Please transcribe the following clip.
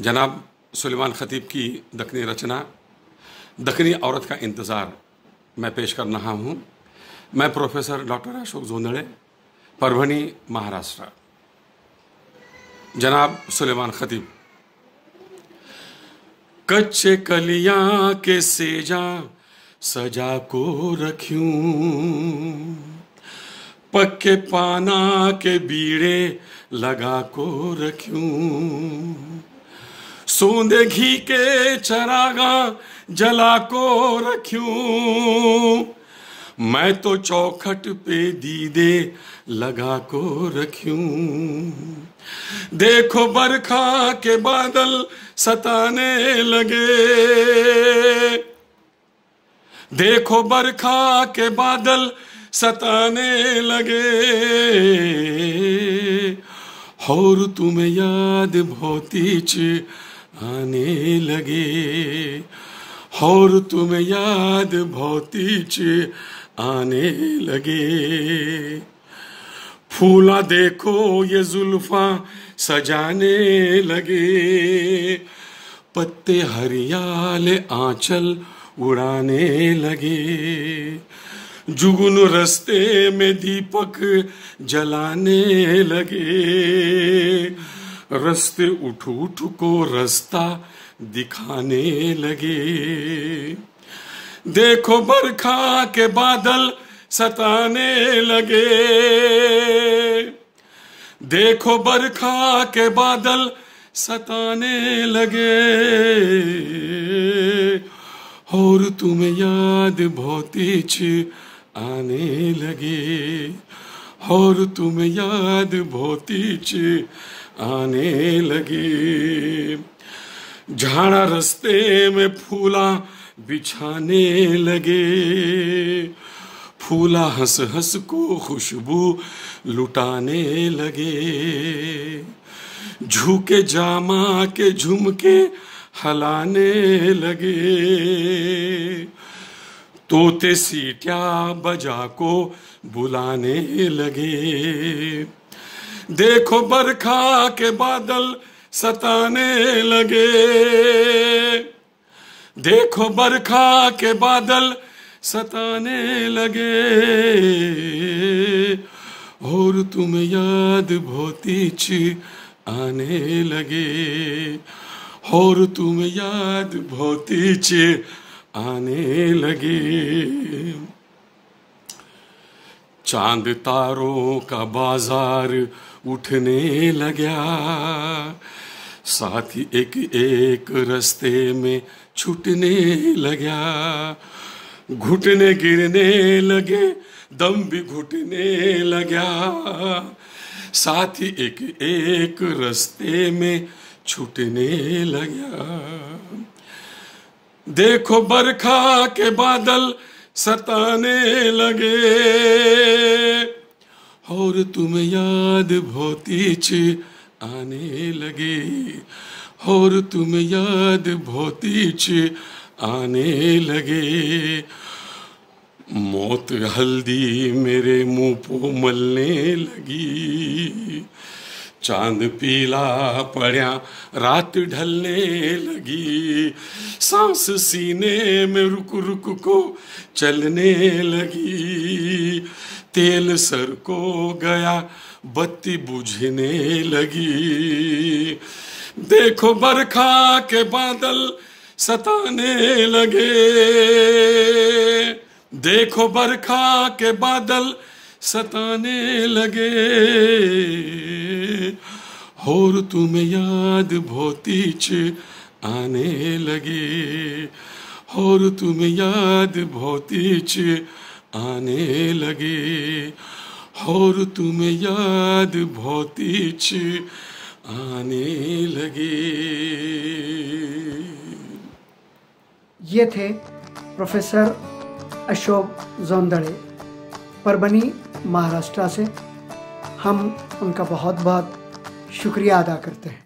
जनाब सुलेमान खतीब की दक्कनी रचना दक्कनी औरत का इंतज़ार मैं पेश कर रहा हूँ। मैं प्रोफेसर डॉक्टर अशोक जोंधळे, परभणी, महाराष्ट्र। जनाब सुलेमान खतीब। कच्चे कलियां के सेजा सजा को रख्यूं, पक्के पाना के बीड़े लगा को रख्यूं, सोंदे घी के चरागा जला को रख्यूं, मैं तो चौखट पे दीदे लगा को रख्यूं। देखो बरखा के बादल सताने लगे, देखो बरखा के बादल सताने लगे, और तुम्हें याद भौतीच आने लगे, और तुम्हें याद भौतीच आने लगे। फूला देखो ये जुल्फा सजाने लगे, पत्ते हरियाले आंचल उड़ाने लगे, जुगनू रस्ते में दीपक जलाने लगे, रस्ते उठ उठ को रास्ता दिखाने लगे। देखो बरखा के बादल सताने लगे, देखो बरखा के बादल सताने लगे, और तुम्हें याद भौतीच आने लगे, और तुम्हें याद भौतीच आने लगे। झाड़ा रस्ते में फूला बिछाने लगे, फूला हंस हंस को खुशबू लुटाने लगे, झुके जामा के झुमके हलाने लगे, तोते सीटिया बजा को बुलाने लगे। देखो बरखा के बादल सताने लगे, देखो बरखा के बादल सताने लगे, और तुम्हें याद भौतीच आने लगे, और तुम्हें याद भौतीच आने लगे। चांद तारों का बाजार उठने लगा, साथ ही एक एक रास्ते में छूटने लगा, घुटने गिरने लगे, दम भी घुटने लगा, साथ ही एक एक रास्ते में छूटने लगा। देखो बरखा के बादल सताने लगे, और तुम्हें याद भौतीच आने लगे, और तुम्हें याद भौतीच आने लगे। मौत हल्दी मेरे मुंह को मलने लगी, चांद पीला पड़ा रात ढलने लगी, सांस सीने में रुक रुक को चलने लगी, तेल सर को गया बत्ती बुझने लगी। देखो बरखा के बादल सताने लगे, देखो बरखा के बादल सताने लगे, और तुम्हें याद भौतीच आने लगे, और तुम्हें याद भौतीच आने लगे, और तुम्हें याद भौतीच आने लगे। ये थे प्रोफेसर अशोक जोंधळे, परभणी, महाराष्ट्र से। हम उनका बहुत बहुत शुक्रिया अदा करते हैं।